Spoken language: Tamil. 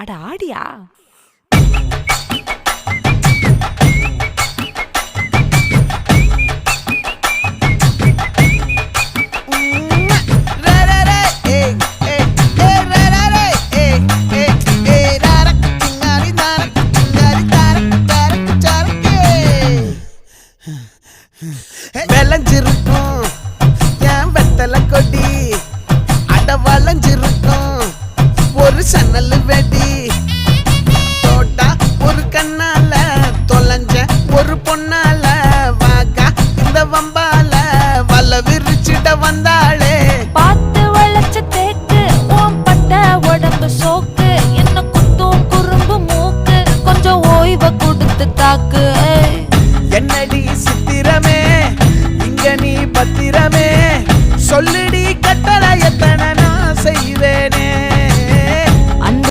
அட ஆடியா? விளைஞ்சிருக்கும் என் வெத்தல கொடி, அட வளைஞ்சிருக்கும் ஒரு சன்னல் வெடி. தோட்டா ஒரு கண்ணால தொலைஞ்ச ஒரு பொண்ணால வாக்கா இந்த வம்பால வல விரிச்சிட வந்தாளே. பார்த்து வளைச்ச தேக்கு ஓம் பட்ட உடம்பு சோக்கு, என்ன குத்தும் குறும்பு மூக்கு, கொஞ்சம் ஓய்வை கொடுத்து தாக்கு. என்னடி சித்திரமே இங்க நீ பத்திரமே, சொல்லுடி கட்டளை எத்தனை நான் செய்வேன்.